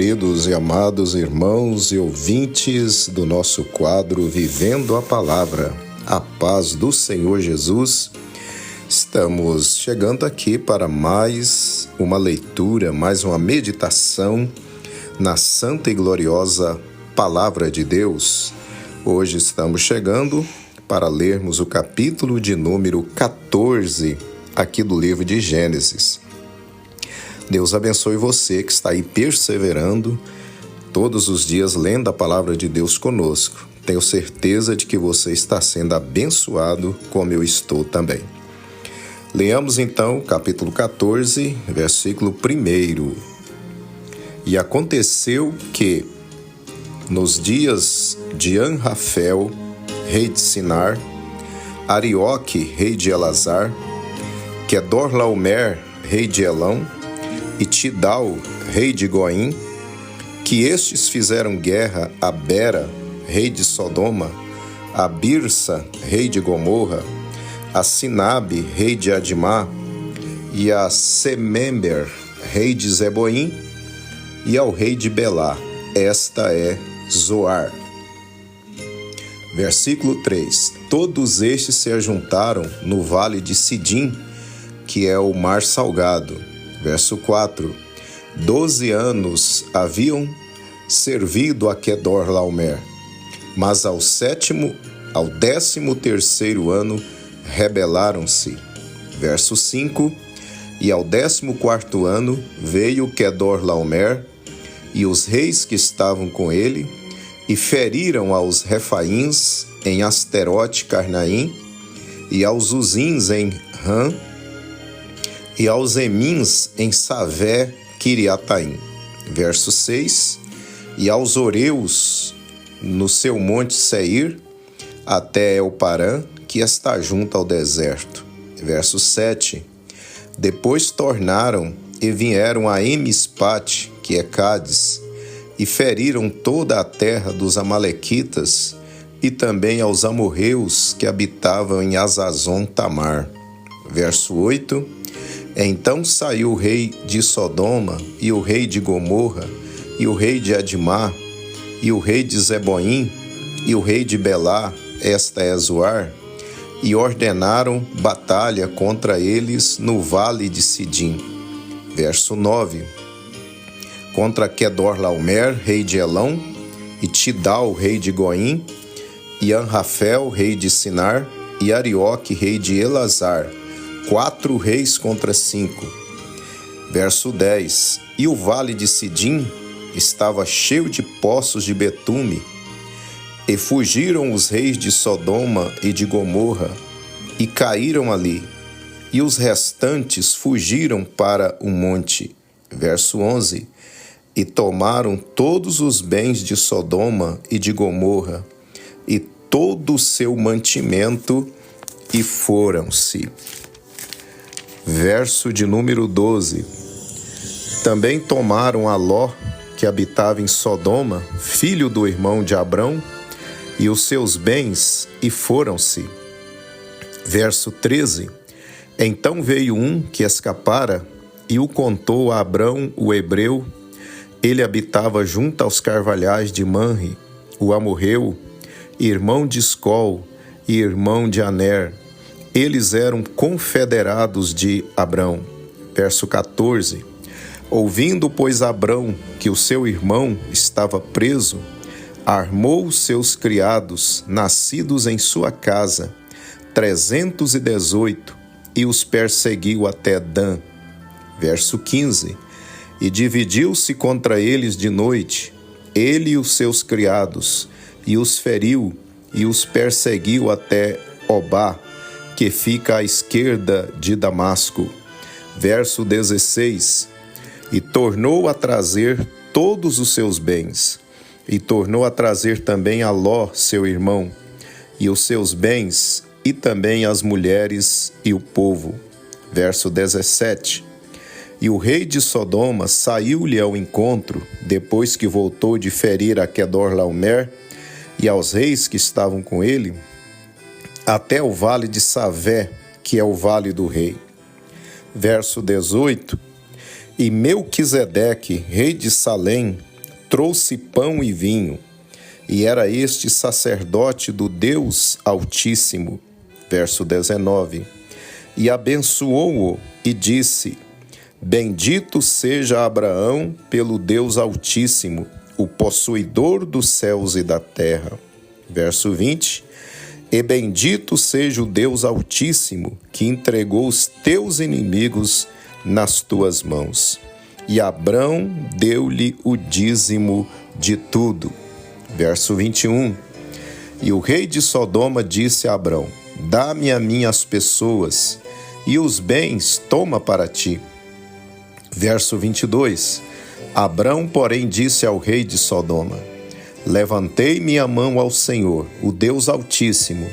queridos e amados irmãos e ouvintes do nosso quadro Vivendo a Palavra, a paz do Senhor Jesus. Estamos chegando aqui para mais uma leitura, mais uma meditação na santa e gloriosa Palavra de Deus. Hoje estamos chegando para lermos o capítulo de número 14 aqui do livro de Gênesis. Deus abençoe você que está aí perseverando todos os dias lendo a Palavra de Deus conosco. Tenho certeza de que você está sendo abençoado como eu estou também. Leamos então o capítulo 14, versículo 1. E aconteceu que, nos dias de Anrafel, rei de Sinar, Arioque, rei de Elazar, Quedorlaomer, rei de Elão, e Tidal, rei de Goim, que estes fizeram guerra a Bera, rei de Sodoma, a Birsa, rei de Gomorra, a Sinabe, rei de Adimá, e a Semember, rei de Zeboim, e ao rei de Belá. Esta é Zoar. Versículo 3. Todos estes se ajuntaram no vale de Sidim, que é o mar salgado. Verso 4. 12 anos haviam servido a Quedorlaomer, mas ao 13º ano rebelaram-se. Verso 5. E ao 14º ano veio Quedorlaomer e os reis que estavam com ele, e feriram aos Refaíns em Asterote Carnaim, e aos Uzins em Ram, e aos Emins em Savé Quiriataim. Verso 6. E aos Oreus no seu monte Seir, até Elparã, que está junto ao deserto. Verso 7. Depois tornaram e vieram a Emispate, que é Cádiz, e feriram toda a terra dos Amalequitas, e também aos amorreus que habitavam em Azazon Tamar. Verso 8. Então saiu o rei de Sodoma, e o rei de Gomorra, e o rei de Adimá, e o rei de Zeboim, e o rei de Belá, esta é Zoar, e ordenaram batalha contra eles no vale de Sidim. Verso 9. Contra Quedorlaomer, rei de Elão, e Tidal, rei de Goim, e Anrafel, rei de Sinar, e Arioque, rei de Elazar, 4 reis contra 5. Verso 10. E o vale de Sidim estava cheio de poços de betume, e fugiram os reis de Sodoma e de Gomorra, e caíram ali, e os restantes fugiram para o monte. Verso 11. E tomaram todos os bens de Sodoma e de Gomorra, e todo o seu mantimento, e foram-se. Verso de número 12. Também tomaram a Ló, que habitava em Sodoma, filho do irmão de Abrão, e os seus bens, e foram-se. Verso 13. Então veio um que escapara, e o contou a Abrão, o hebreu. Ele habitava junto aos carvalhais de Manre, o amorreu, irmão de Escol e irmão de Aner. Eles eram confederados de Abrão. Verso 14. Ouvindo, pois, Abrão que o seu irmão estava preso, armou os seus criados, nascidos em sua casa, 318, e os perseguiu até Dan. Verso 15. E dividiu-se contra eles de noite, ele e os seus criados, e os feriu, e os perseguiu até Obá, que fica à esquerda de Damasco. Verso 16. E tornou a trazer todos os seus bens, e tornou a trazer também a Ló, seu irmão, e os seus bens, e também as mulheres e o povo. Verso 17. E o rei de Sodoma saiu-lhe ao encontro, depois que voltou de ferir a Quedorlaomer e aos reis que estavam com ele, até o vale de Savé, que é o vale do rei. Verso 18. E Melquisedeque, rei de Salém, trouxe pão e vinho, e era este sacerdote do Deus Altíssimo. Verso 19. E abençoou-o e disse: Bendito seja Abraão pelo Deus Altíssimo, o possuidor dos céus e da terra. Verso 20. E bendito seja o Deus Altíssimo, que entregou os teus inimigos nas tuas mãos. E Abrão deu-lhe o dízimo de tudo. Verso 21. E o rei de Sodoma disse a Abrão: Dá-me a mim as pessoas, e os bens toma para ti. Verso 22. Abrão, porém, disse ao rei de Sodoma: Levantei minha mão ao Senhor, o Deus Altíssimo,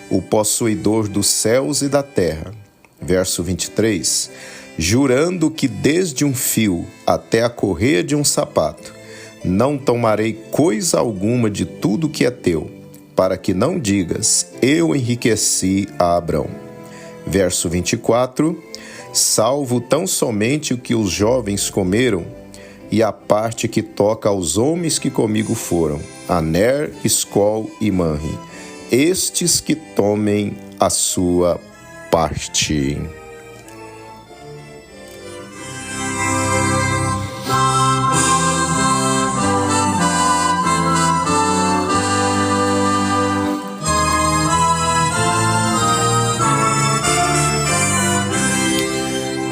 o possuidor dos céus e da terra. Verso 23. Jurando que desde um fio até a correia de um sapato, não tomarei coisa alguma de tudo que é teu, para que não digas: eu enriqueci a Abrão. Verso 24. Salvo tão somente o que os jovens comeram, e a parte que toca aos homens que comigo foram, Aner, Escol e Manre, estes que tomem a sua parte.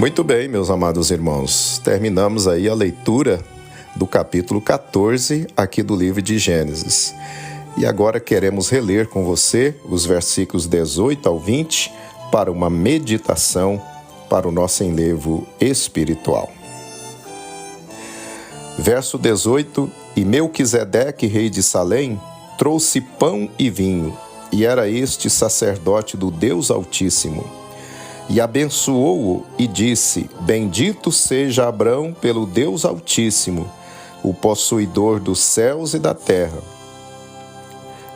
Muito bem, meus amados irmãos, terminamos aí a leitura do capítulo 14 aqui do livro de Gênesis. E agora queremos reler com você os versículos 18 ao 20 para uma meditação para o nosso enlevo espiritual. Verso 18. E Melquisedeque, rei de Salém, trouxe pão e vinho, e era este sacerdote do Deus Altíssimo. E abençoou-o e disse: Bendito seja Abrão pelo Deus Altíssimo, o possuidor dos céus e da terra.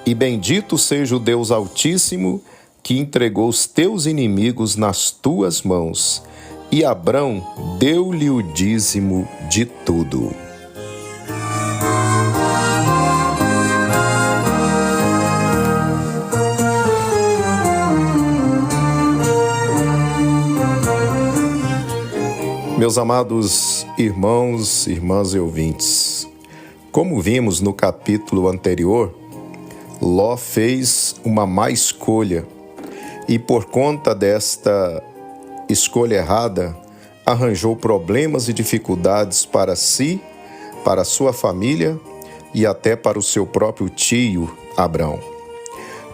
E bendito seja o Deus Altíssimo, que entregou os teus inimigos nas tuas mãos. E Abrão deu-lhe o dízimo de tudo. Meus amados irmãos, irmãs e ouvintes, como vimos no capítulo anterior, Ló fez uma má escolha e, por conta desta escolha errada, arranjou problemas e dificuldades para si, para sua família e até para o seu próprio tio Abrão.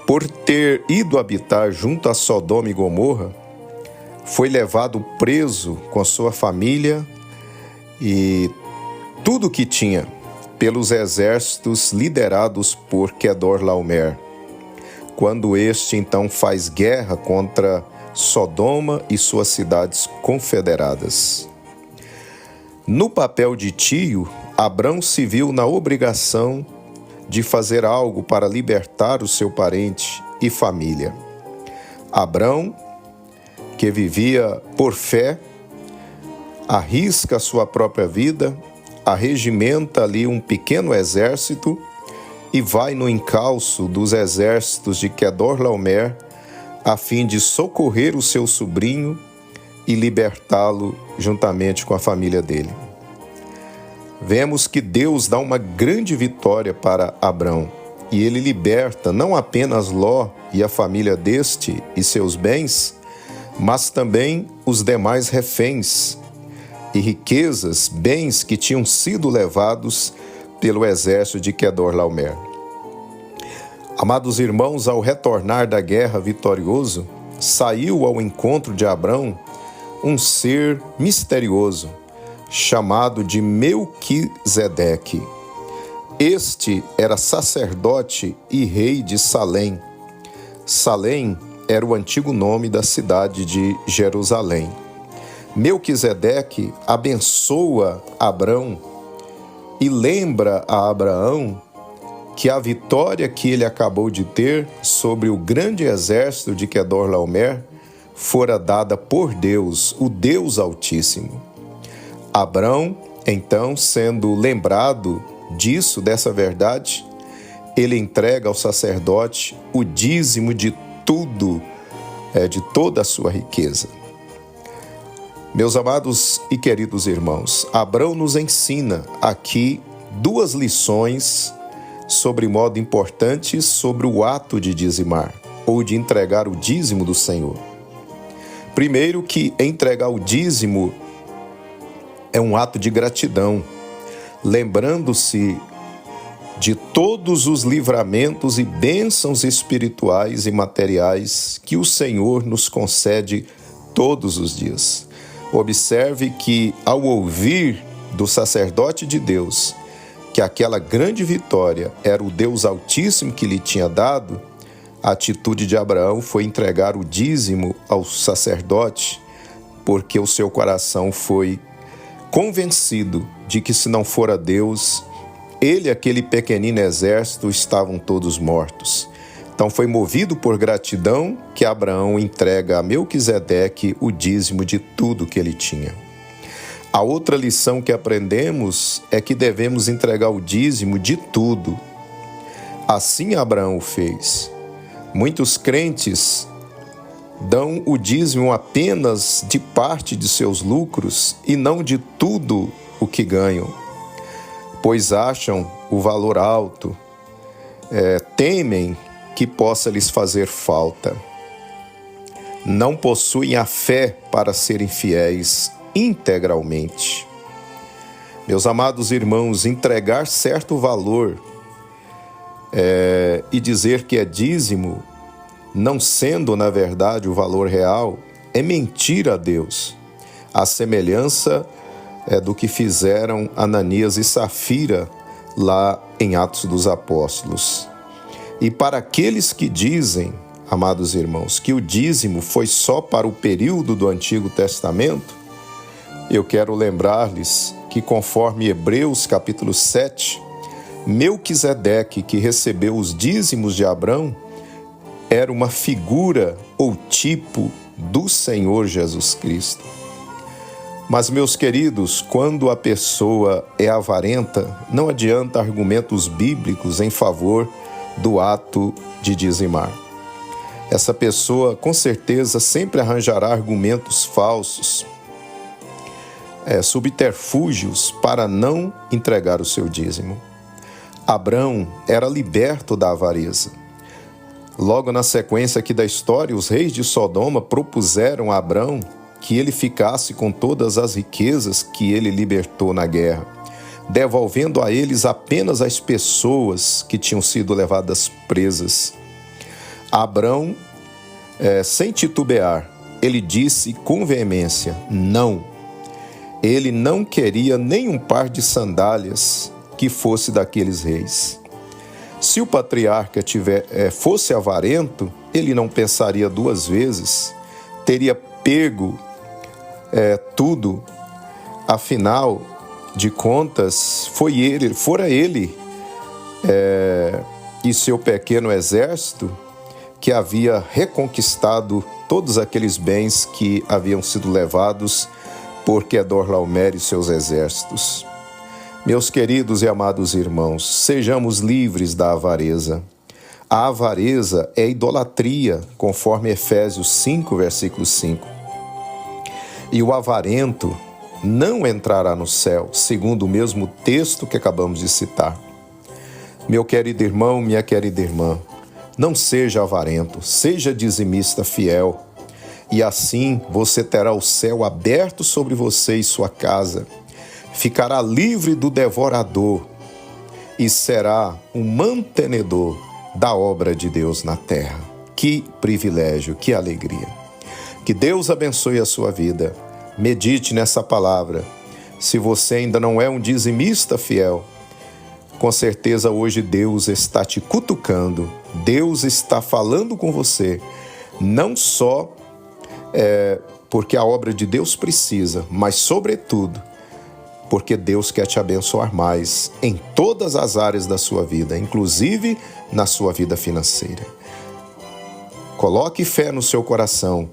Por ter ido habitar junto a Sodoma e Gomorra, foi levado preso com sua família e tudo que tinha pelos exércitos liderados por Quedorlaomer, quando este então faz guerra contra Sodoma e suas cidades confederadas. No papel de tio, Abrão se viu na obrigação de fazer algo para libertar o seu parente e família. Abrão, que vivia por fé, arrisca a sua própria vida, arregimenta ali um pequeno exército e vai no encalço dos exércitos de Quedorlaomer a fim de socorrer o seu sobrinho e libertá-lo juntamente com a família dele. Vemos que Deus dá uma grande vitória para Abrão e ele liberta não apenas Ló e a família deste e seus bens, mas também os demais reféns e riquezas, bens que tinham sido levados pelo exército de Quedorlaomer. Amados irmãos, ao retornar da guerra vitorioso, saiu ao encontro de Abrão um ser misterioso, chamado de Melquisedeque. Este era sacerdote e rei de Salém. Salém era o antigo nome da cidade de Jerusalém. Melquisedeque abençoa Abrão e lembra a Abraão que a vitória que ele acabou de ter sobre o grande exército de Quedorlaomer fora dada por Deus, o Deus Altíssimo. Abrão, então, sendo lembrado dessa verdade, ele entrega ao sacerdote o dízimo de tudo, de toda a sua riqueza. Meus amados e queridos irmãos, Abrão nos ensina aqui duas lições sobre modo importante sobre o ato de dizimar, ou de entregar o dízimo do Senhor. Primeiro, que entregar o dízimo é um ato de gratidão, lembrando-se de todos os livramentos e bênçãos espirituais e materiais que o Senhor nos concede todos os dias. Observe que, ao ouvir do sacerdote de Deus que aquela grande vitória era o Deus Altíssimo que lhe tinha dado, a atitude de Abraão foi entregar o dízimo ao sacerdote, porque o seu coração foi convencido de que, se não fora Deus, ele e aquele pequenino exército estavam todos mortos. Então foi movido por gratidão que Abraão entrega a Melquisedeque o dízimo de tudo que ele tinha. A outra lição que aprendemos é que devemos entregar o dízimo de tudo. Assim Abraão fez. Muitos crentes dão o dízimo apenas de parte de seus lucros e não de tudo o que ganham, pois acham o valor alto, temem que possa lhes fazer falta. Não possuem a fé para serem fiéis integralmente. Meus amados irmãos, entregar certo valor e dizer que é dízimo, não sendo na verdade o valor real, é mentir a Deus. A semelhança do que fizeram Ananias e Safira lá em Atos dos Apóstolos. E para aqueles que dizem, amados irmãos, que o dízimo foi só para o período do Antigo Testamento, eu quero lembrar-lhes que, conforme Hebreus capítulo 7, Melquisedeque, que recebeu os dízimos de Abrão, era uma figura ou tipo do Senhor Jesus Cristo. Mas, meus queridos, quando a pessoa é avarenta, não adianta argumentos bíblicos em favor do ato de dizimar. Essa pessoa, com certeza, sempre arranjará argumentos falsos, subterfúgios para não entregar o seu dízimo. Abrão era liberto da avareza. Logo na sequência aqui da história, os reis de Sodoma propuseram a Abrão que ele ficasse com todas as riquezas que ele libertou na guerra, devolvendo a eles apenas as pessoas que tinham sido levadas presas. Abrão, sem titubear, ele disse com veemência, não. Ele não queria nem um par de sandálias que fosse daqueles reis. Se o patriarca fosse avarento, ele não pensaria duas vezes, teria pego tudo. Afinal de contas, fora ele e seu pequeno exército que havia reconquistado todos aqueles bens que haviam sido levados por Quedorlaomer e seus exércitos. Meus queridos e amados irmãos, sejamos livres da avareza. A avareza é idolatria, conforme Efésios 5, versículo 5. E o avarento não entrará no céu, segundo o mesmo texto que acabamos de citar. Meu querido irmão, minha querida irmã, não seja avarento, seja dizimista fiel, e assim você terá o céu aberto sobre você e sua casa, ficará livre do devorador e será um mantenedor da obra de Deus na terra. Que privilégio, que alegria! Que Deus abençoe a sua vida. Medite nessa palavra. Se você ainda não é um dizimista fiel, com certeza hoje Deus está te cutucando, Deus está falando com você, não só porque a obra de Deus precisa, mas sobretudo porque Deus quer te abençoar mais em todas as áreas da sua vida, inclusive na sua vida financeira. Coloque fé no seu coração.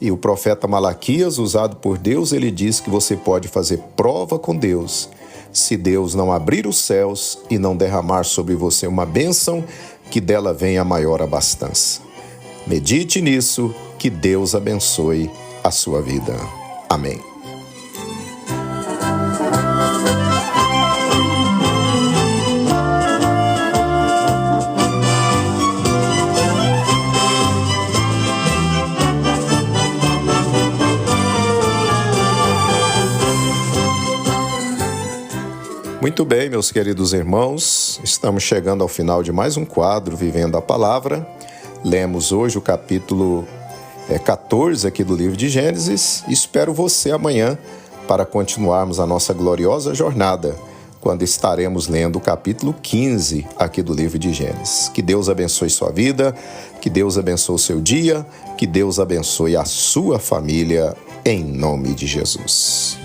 E o profeta Malaquias, usado por Deus, ele diz que você pode fazer prova com Deus se Deus não abrir os céus e não derramar sobre você uma bênção, que dela venha a maior abastança. Medite nisso, que Deus abençoe a sua vida. Amém. Muito bem, meus queridos irmãos, estamos chegando ao final de mais um quadro Vivendo a Palavra. Lemos hoje o capítulo 14 aqui do livro de Gênesis. Espero você amanhã para continuarmos a nossa gloriosa jornada, quando estaremos lendo o capítulo 15 aqui do livro de Gênesis. Que Deus abençoe sua vida, que Deus abençoe o seu dia, que Deus abençoe a sua família, em nome de Jesus.